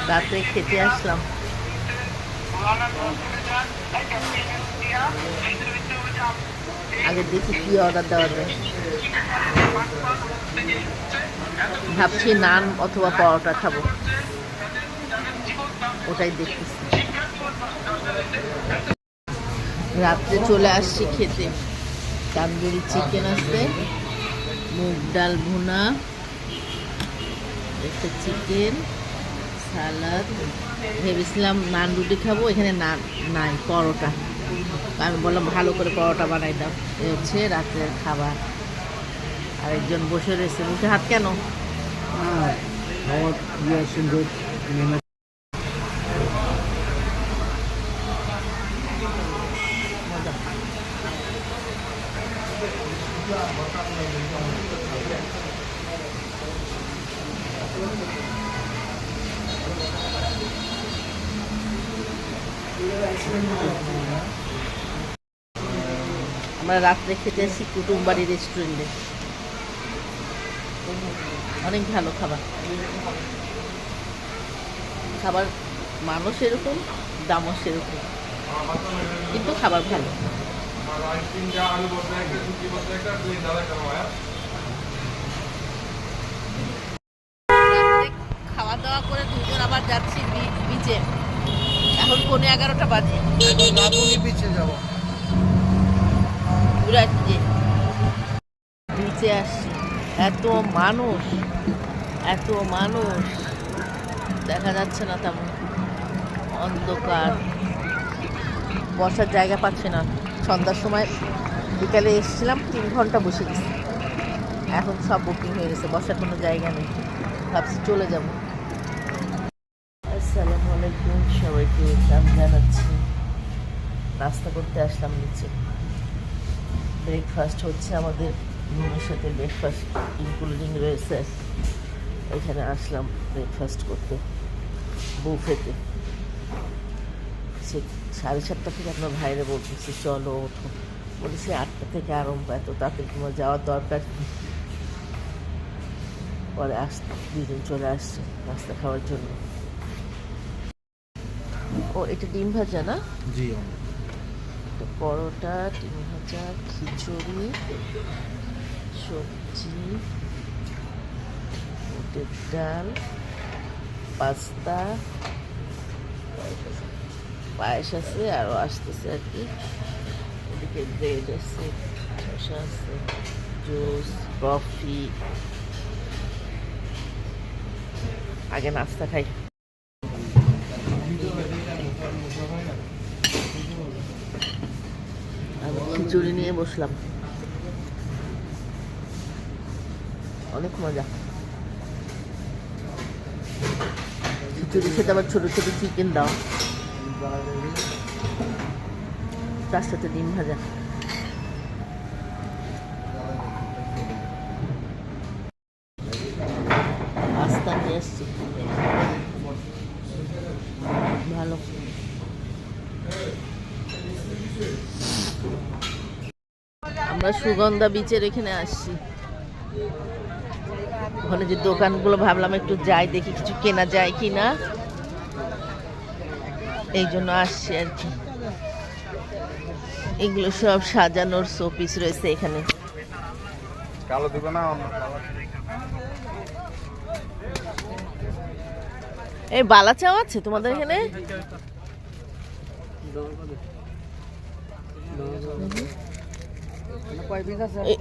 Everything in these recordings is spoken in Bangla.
রাতে খেতে আসলাম। আগে দেখি কি অর্ডার দেওয়া যায়। ভাবছি নান অথবা পরোটা খাবো, ওটাই দেখতেছি। রাত্রে চলে আসছি খেতে। তান্দুরি চিকেন আছে, মুগ ডাল ভুনা, একটা চিকেন, সালাদ। ভেবেছিলাম নান রুটি খাবো, এখানে নান নাই, পরোটা। আমি বললাম ভালো করে পরোটা বানাই দাও। এ হচ্ছে রাত্রের খাবার। আরেকজন বসে রয়েছে, মুখে হাত কেন? আমরা রাত্রে খেতে এসেছি কুটুমবাড়ি রেস্টুরেন্টে। অনেক ভালো খাবার। খাবার মানুষ এরকম, দামও সেরকম, কিন্তু খাবার ভালো। খাওয়া দাওয়া করে দুজন আবার যাচ্ছি বিচে। এখন 11:15 বাজে। বিচে যাবো, বিচে আসছি। এত মানুষ, এত মানুষ, দেখা যাচ্ছে না তেমন, অন্ধকার, বসার জায়গা পাচ্ছি না। সন্ধ্যার সময় বিকালে এসেছিলাম, 3 ঘন্টা বসে গেছি। এখন সব বুকিং হয়ে গেছে, বসার কোনো জায়গা নেই। ভাবছি চলে যাব। আসসালামু আলাইকুম, সবাইকে ওয়েলকাম জানাচ্ছি। নাস্তা করতে আসলাম নিচে। ব্রেকফাস্ট হচ্ছে আমাদের রুমের সাথে, ব্রেকফাস্ট ইনক্লুডিং রয়েছে। এখানে আসলাম ব্রেকফাস্ট করতে, বুফেতে। সে 7:30 থেকে আপনার ভাইরে বলতেছি চলো ওঠো, বলেছি 8টা থেকে আরম্ভ, এত তাড়াতাড়ি তোমার যাওয়ার দরকার কি? পরে দুজন চলে আসছে নাস্তা খাওয়ার জন্য। ও এটা ডিম ভাজা না? জি। পরোটা, ডিম ভাজা, খিচুড়ি, সবজি, বুটের ডাল, পাস্তা, পায়েস আছে, আরও আসতেছে আর কি। এদিকে ব্রেড আছে, শসা আছে, জুস, কফি। আগে নাস্তা খাই। আমি খিচুড়ি নিয়ে বসলাম, অনেক মজা। খিচুড়ি খেতে আবার ছোটো ছোটো চিকেন দাও, তার সাথে ডিম ভাজা। পাস্তা নিয়ে এসছি, ভালো। আমরা সুগন্ধা বিচের এখানে আসছি। ওখানে যে দোকানগুলো, ভাবলাম একটু যাই, দেখি কিছু কেনা যায় কি না, এই জন্য আসছি আর কি। এগুলো সব সাজানোর শোপিস রয়েছে এখানে। কালো দিব না, এই বালা চাও আছে তোমাদের এখানে?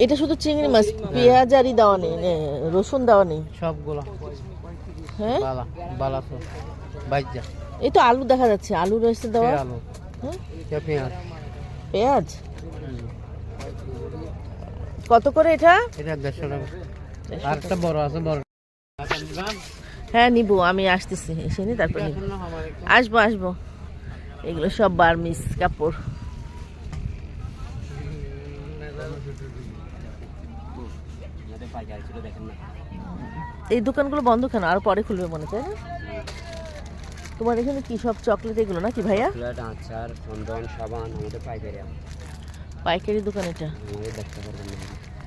এটা শুধু চিংড়ি মাছ, পেঁয়াজ আরই দেওয়া নেই, রসুন দেওয়া নেই সবগুলো। হ্যাঁ, বালা তো বাইজা। এই তো আলু দেখা যাচ্ছে, আলু রয়েছে দেওয়া। আলু, হ্যাঁ, পেঁয়াজ। পেঁয়াজ কত করে এটা? এটা 150 টাকা। আর একটা বড় আছে, বড়। হ্যাঁ নিব, আমি আসতেছি, এসে নি তারপর নিব। আসবো আসবো। এগুলো সব বার্মিস কাপড়। এই দোকানগুলো বন্ধ কেন? আর পরে খুলবে মনে, তাই না? তোমার এখানে কি সব চকলেট এগুলো নাকি ভাইয়া? আচার, চন্দন, সাবান আমাদের পাইকারি। পাইকারি দোকান এটা। দেখতে পারবেন।